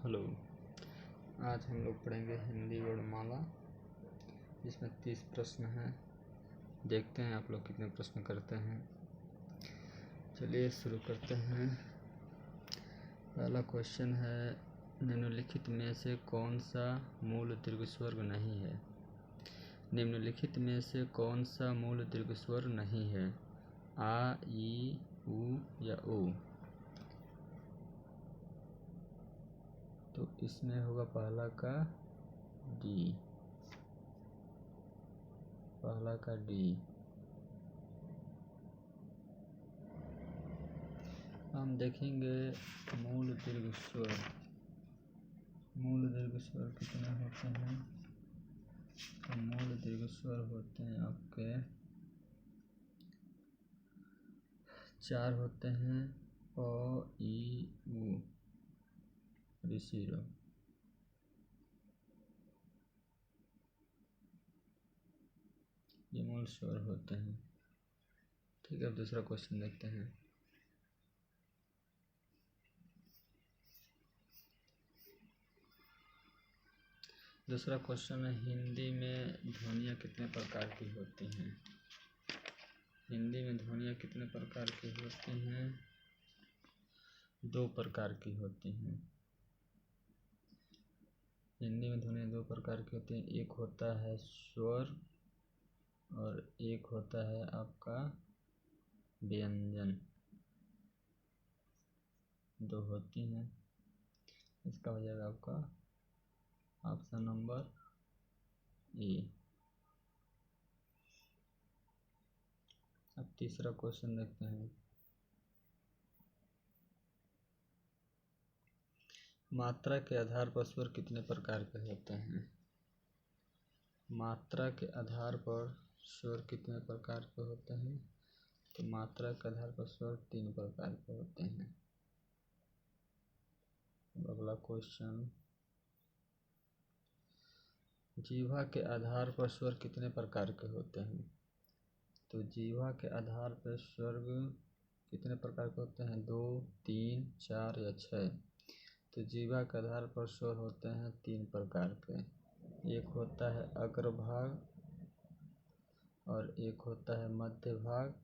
Hello. आज हम लोग पढ़ेंगे हिंदी वर्णमाला, जिसमें 30 प्रश्न हैं। देखते हैं आप लोग कितने प्रश्न करते हैं। चलिए शुरू करते हैं। पहला क्वेश्चन है, निम्नलिखित में से कौन सा मूल दीर्घ स्वर नहीं है? निम्नलिखित में से कौन सा मूल दीर्घ स्वर नहीं है? आ, ई, उ या ओ? तो इसमें होगा पहला का डी। पहला का डी। हम देखेंगे मूल दीर्घ स्वर। मूल दीर्घ स्वर कितने होते हैं? तो मूल दीर्घ स्वर होते हैं आपके 4 होते हैं। अ, ई, उ, ऋषिरो। ये मूल स्वर होते हैं। ठीक है, अब दूसरा क्वेश्चन देखते हैं। दूसरा क्वेश्चन है, हिंदी में ध्वनियाँ कितने प्रकार की होती हैं? हिंदी में ध्वनियाँ कितने प्रकार की होती हैं? 2 प्रकार की होती हैं। हिंदी में ध्वनियाँ 2 प्रकार की होती हैं। एक होता है स्वर और एक होता है आपका व्यंजन। 2 होती हैं। इसका हो जाएगा आपका ऑप्शन नंबर ए। अब तीसरा क्वेश्चन देखते हैं। मात्रा के आधार पर स्वर कितने प्रकार के होते हैं? मात्रा के आधार पर स्वर कितने प्रकार के होते हैं? तो मात्रा के आधार पर स्वर 3 प्रकार के होते हैं। अगला क्वेश्चन, जीवा के आधार पर स्वर कितने प्रकार के होते हैं? तो जीवा के आधार पर स्वर कितने प्रकार के होते हैं? 2, 3, 4 या 6? तो जीवा के आधार पर स्वर होते हैं 3 प्रकार के। एक होता है अग्रभाग और एक होता है मध्य भाग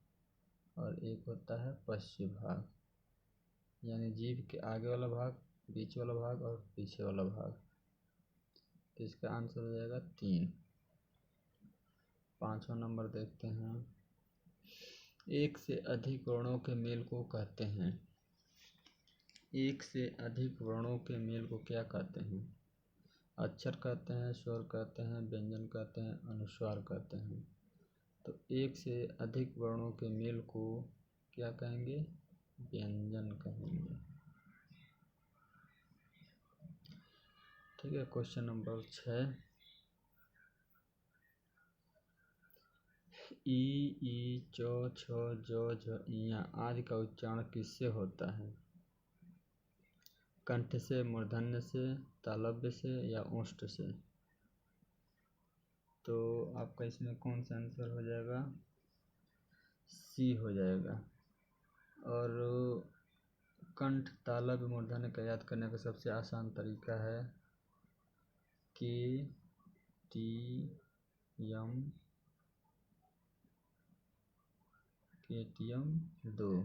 और एक होता है पश्चिम भाग, यानी जीभ के आगे वाला भाग, बीच वाला भाग और पीछे वाला भाग। तो इसका आंसर हो जाएगा 3। 5वां नंबर देखते हैं। एक से अधिक वर्णों के मेल को कहते हैं। एक से अधिक वर्णों के मेल को क्या कहते हैं? अक्षर कहते हैं, स्वर कहते हैं, व्यंजन कहते हैं, अनुस्वार कहते हैं। तो एक से अधिक वर्णों के मेल को क्या कहेंगे? व्यंजन कहेंगे। ठीक है, क्वेश्चन नंबर 6। ई, चौ, छ, ज, झ, इया आदि का उच्चारण किससे होता है? कंठ से, मूर्धन्य से, तालव्य से या ओष्ठ से? तो आपका इसमें कौन सा आंसर हो जाएगा? सी हो जाएगा। और कंठ, तालव्य, मूर्धन्य का याद करने का सबसे आसान तरीका है के, टी, यम, केटीएम 2।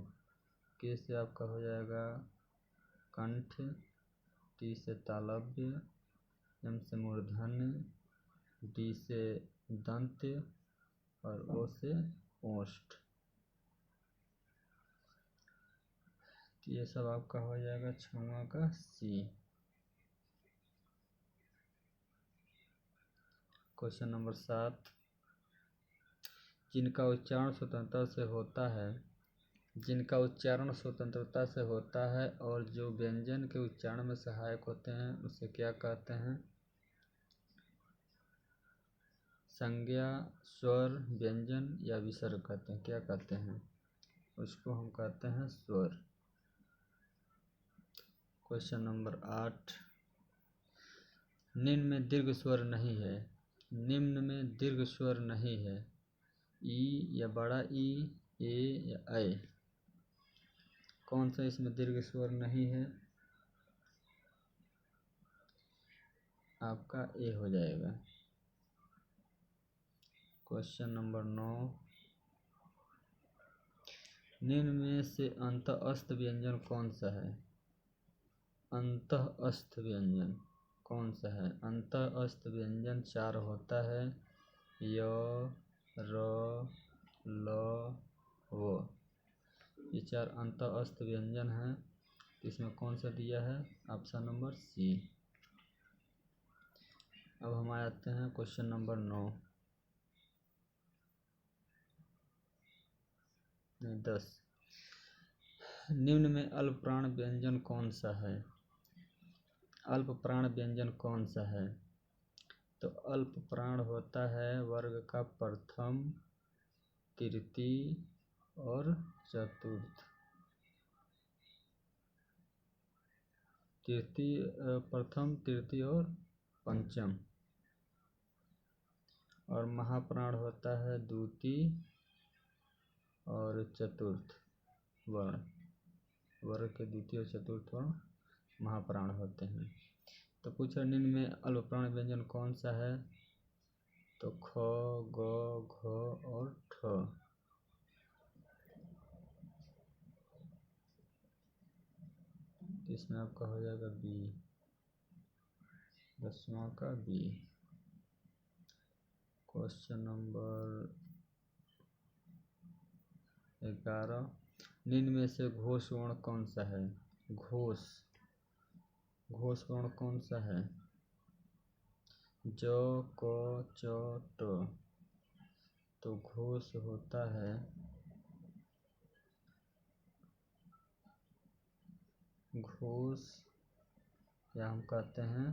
के से आपका हो जाएगा कंठ, टी से तालव्य, एम से मूर्धन्य, डी से दंत और ओ से ओष्ठ। तो ये सब आपका हो जाएगा 6वां का सी। क्वेश्चन नंबर 7, जिनका उच्चारण स्वतंत्रता से होता है, जिनका उच्चारण स्वतंत्रता से होता है और जो व्यंजन के उच्चारण में सहायक होते हैं, उसे क्या कहते हैं? संज्ञा, स्वर, व्यंजन या विसर्ग कहते हैं। क्या कहते हैं? उसको हम कहते हैं स्वर। क्वेश्चन नंबर 8, निम्न में दीर्घ स्वर नहीं है। निम्न में दीर्घ स्वर नहीं है। ई या बड़ा ई, ए या ऐ? कौन सा इसमें दीर्घ स्वर नहीं है? आपका ए हो जाएगा। क्वेश्चन नंबर 9, निम्न में से अंतःस्थ व्यंजन कौन सा है? अंतःस्थ व्यंजन कौन सा है? अंतःस्थ व्यंजन 4 होता है, य, र, ल, व। ये 4 अंतःस्थ व्यंजन हैं। इसमें कौन सा दिया है? Option number C. अब हम आते हैं क्वेश्चन नंबर 10, निम्न में अल्प प्राण व्यंजन कौन सा है? अल्प प्राण व्यंजन कौन सा है? तो अल्प प्राण होता है वर्ग का प्रथम, तृतीय और चतुर्थ। प्रथम, तृतीय और पंचम। और महाप्राण होता है द्वितीय और चतुर्थ वर्ण। वर्ग के द्वितीय और चतुर्थ वर्ण महाप्राण होते हैं। तो पूछा निम्न में अल्प प्राण व्यंजन कौन सा है? तो ख, ग, घ और ठ। इसमें आपका हो जाएगा बी, 10वां का बी। क्वेश्चन नंबर 11, निम्न में से घोष वर्ण कौन सा है? घोष वर्ण कौन सा है? ज, क, च, ट। तो घोष होता है घोष, या हम कहते हैं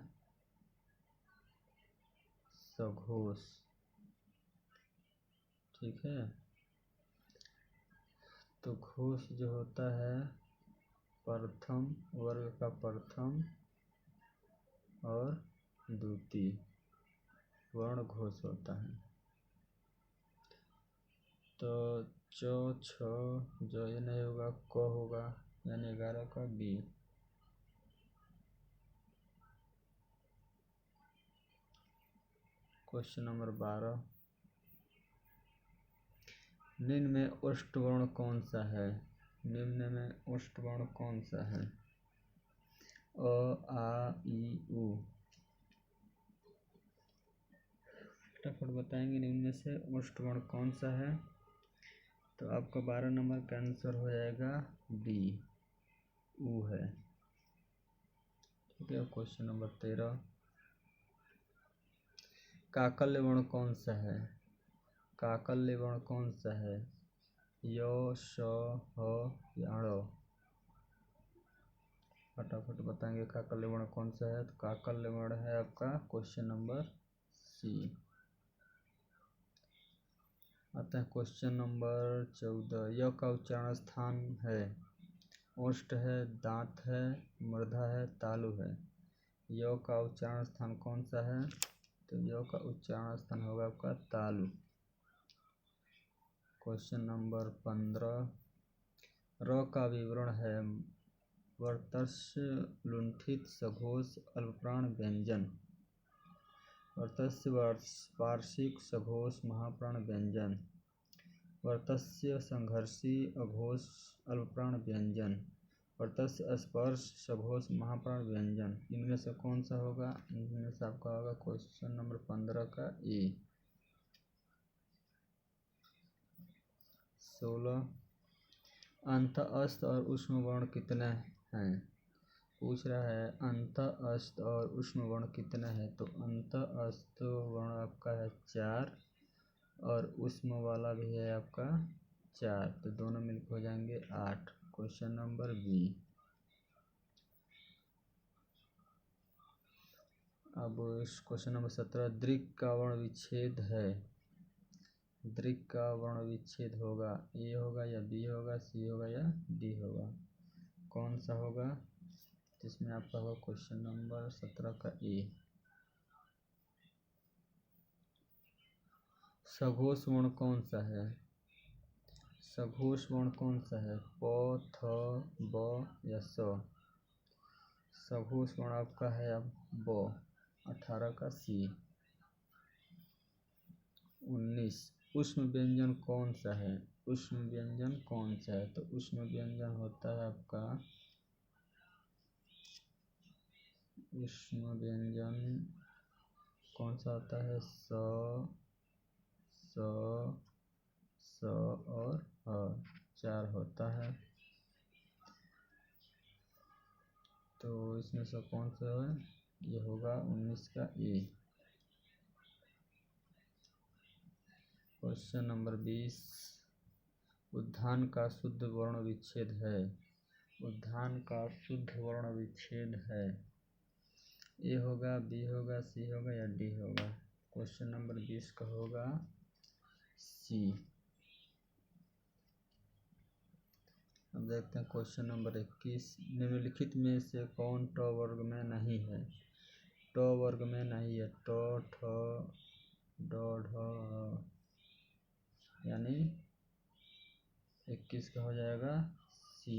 सघोष। ठीक है। तो घोष जो होता है प्रथम, वर्ग का प्रथम और द्वितीय वर्ण घोष होता है। तो च, छ, जो ये नहीं होगा, क होगा, यानी 11 का बी। क्वेश्चन नंबर 12, निम्न में ओष्ठ वर्ण कौन सा है? निम्न में ओष्ठ वर्ण कौन सा है? अ, आ, ई, उ। फटाफट बताएंगे निम्न में से ओष्ठ वर्ण कौन सा है? तो आपका 12 नंबर का आंसर हो जाएगा डी, उ है। ठीक है। क्वेश्चन नंबर 13, काकल्य वर्ण कौन सा है? काकल्य वर्ण कौन सा है? य, श, ह या ण। फटाफट बताएंगे काकल्य वर्ण कौन सा है? तो काकल्य वर्ण है आपका क्वेश्चन नंबर सी। आता है क्वेश्चन नंबर 14, य का उच्चारण स्थान है? ओष्ठ है, दांत है, मूर्धा है, तालु है। य का उच्चारण स्थान कौन सा है? तो य का उच्चारण स्थान होगा आपका तालु। क्वेश्चन नंबर 15, र का विवरण है? वर्तस्य, लुंठित, सघोष, अल्पप्राण व्यंजन। वर्तस्य वार्षिक, सघोष, महाप्राण व्यंजन। वर्तस्य संघर्षी, अघोष, अल्पप्राण व्यंजन। वर्तस्य स्पर्श, सघोष, महाप्राण व्यंजन। इनमें से कौन सा होगा? इनमें से आपका होगा क्वेश्चन नंबर 15 का ए। 16, अंतःस्थ और ऊष्म वर्ण कितने हैं? पूछ रहा है अंतःस्थ और ऊष्म वर्ण कितने हैं? तो अंतःस्थ वर्ण आपका है 4 और ऊष्म वाला भी है आपका 4, तो दोनों मिलकर हो जाएंगे 8। Question number B. अब क्वेश्चन नंबर 17, दृक् का वर्ण विच्छेद है? दृक् का वर्ण विच्छेद होगा, ए होगा या बी होगा, सी होगा या डी होगा? कौन सा होगा? जिसमें आपका होगा क्वेश्चन नंबर 17 का ए। सघोष वर्ण कौन सा है? सघोष वर्ण कौन सा है? प, थ, ब या स? सघोष वर्ण आपका है अब ब। 18 का सी। 19 ऊष्म व्यंजन कौन सा है? ऊष्म व्यंजन कौन सा है? तो ऊष्म व्यंजन होता है आपका, ऊष्म व्यंजन कौन सा होता है? स, स और अ 4 होता है। तो इसमें से कौन सा है? ये होगा 19 का ए। क्वेश्चन नंबर 20 उद्यान का शुद्ध वर्ण विच्छेद है। उद्यान का शुद्ध वर्ण विच्छेद है, ए होगा, बी होगा, सी होगा या डी होगा? क्वेश्चन नंबर 20 का होगा सी। अब देखते हैं क्वेश्चन नंबर 21 निम्नलिखित में से कौन ट वर्ग में नहीं है? ट वर्ग में नहीं है, ट, ठ, ड, ढ, यानी 21 का हो जाएगा सी,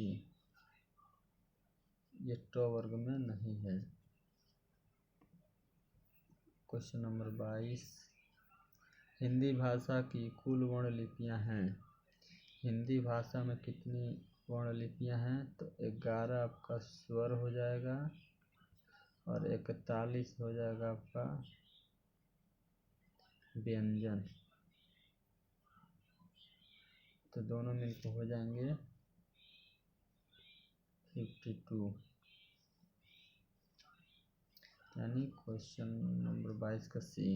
ये ट वर्ग में नहीं है। क्वेश्चन नंबर 22 हिंदी भाषा की कुल वर्ण लिपियाँ हैं। हिंदी भाषा में कितनी वर्ण लिपियाँ हैं? तो 11 आपका स्वर हो जाएगा और 41 हो जाएगा आपका व्यंजन। तो दोनों मिलकर हो जाएंगे 52, यानी क्वेश्चन नंबर 22 का सी।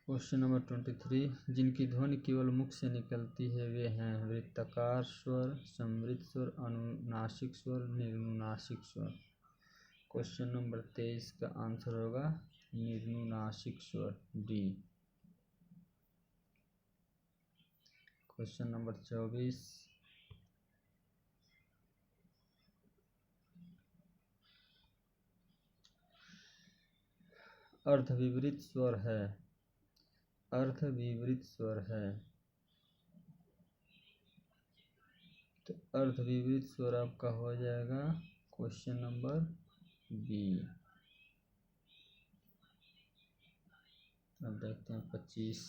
क्वेश्चन नंबर 23 जिनकी ध्वनि केवल मुख से निकलती है वे हैं वृत्ताकार स्वर, समृद्ध स्वर, अनुनासिक स्वर, निर्नुनासिक स्वर। क्वेश्चन नंबर 23 का आंसर होगा निर्नुनासिक स्वर, डी। क्वेश्चन नंबर 24 अर्धविपरीत स्वर है। अर्धविपरीत स्वर है, तो अर्धविपरीत स्वर आपका हो जाएगा क्वेश्चन नंबर बी। अब देखते हैं 25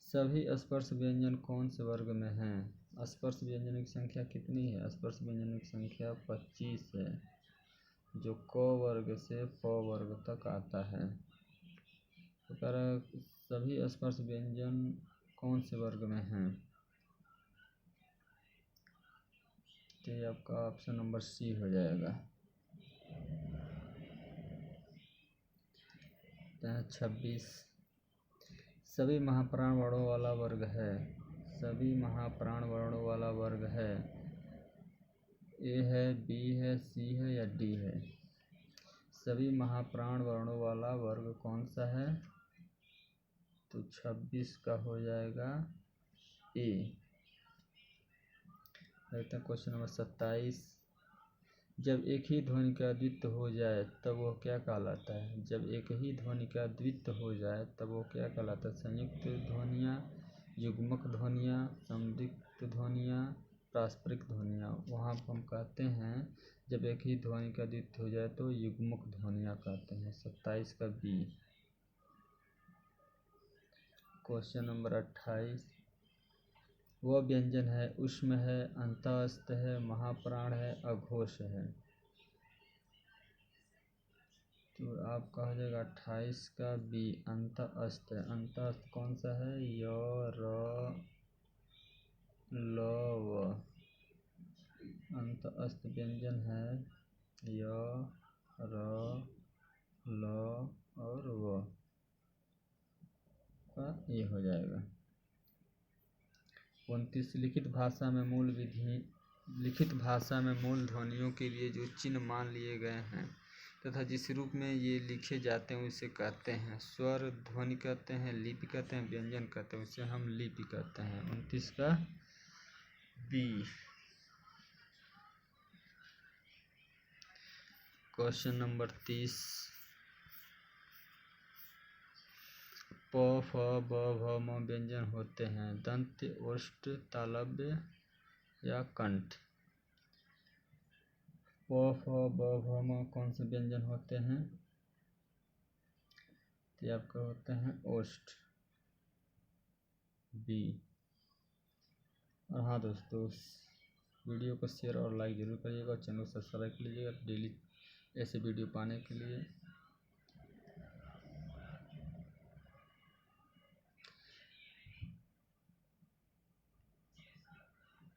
सभी स्पर्श व्यंजन कौन से वर्ग में हैं? स्पर्श व्यंजनों की संख्या कितनी है? स्पर्श व्यंजनों की संख्या 25 है, जो क वर्ग से प वर्ग तक आता है। तो कह रहा है सभी स्पर्श व्यंजन कौन से वर्ग में हैं? तो ये आपका ऑप्शन नंबर सी हो जाएगा। 26 सभी महाप्राण वर्णों वाला वर्ग है। सभी महाप्राण वर्णों वाला वर्ग है, ए है, बी है, सी है या डी है? सभी महाप्राण वर्णों वाला वर्ग कौन सा है? तो 26 का हो जाएगा ए। देखते हैं क्वेश्चन नंबर 27 जब एक ही ध्वनि का द्वित्व हो जाए तब वो क्या कहलाता है? जब एक ही ध्वनि का द्वित्व हो जाए तब वो क्या कहलाता है? संयुक्त ध्वनियाँ, युग्मक ध्वनियाँ, संयुक्त ध्वनियाँ, पारस्परिक ध्वनियाँ। वहाँ हम कहते हैं जब एक ही ध्वनि का द्वित्व हो जाए तो युग्मक ध्वनियाँ कहते हैं। 27 का बी। क्वेश्चन नंबर 28 वह व्यंजन है ऊष्म है, अंतःस्थ है, महाप्राण है, अघोष है। तो आपका हो जाएगा 28 का बी, अंतःस्थ है। अंतःस्थ कौन सा है? य, र, ल, व। अंतःस्थ व्यंजन है य, र, ल और व का ये हो जाएगा। 29 लिखित भाषा में मूल ध्वनियों के लिए जो चिन्ह मान लिए गए हैं तथा जिस रूप में ये लिखे जाते हैं उसे कहते हैं स्वर, ध्वनि कहते हैं, लिपि कहते हैं, व्यंजन कहते हैं, उसे हम लिपि कहते हैं। 29 का बी। क्वेश्चन नंबर 30 प, फ, ब, भ, म व्यंजन होते हैं दंत्य, ओष्ठ, तालव्य या कंठ। प फ ब भ म कौन से व्यंजन होते हैं? तो ये आपके होते हैं ओष्ठ, बी। और हाँ दोस्तों, वीडियो को शेयर और लाइक ज़रूर करिएगा और चैनल को सब्सक्राइब कीजिएगा डेली ऐसे वीडियो पाने के लिए।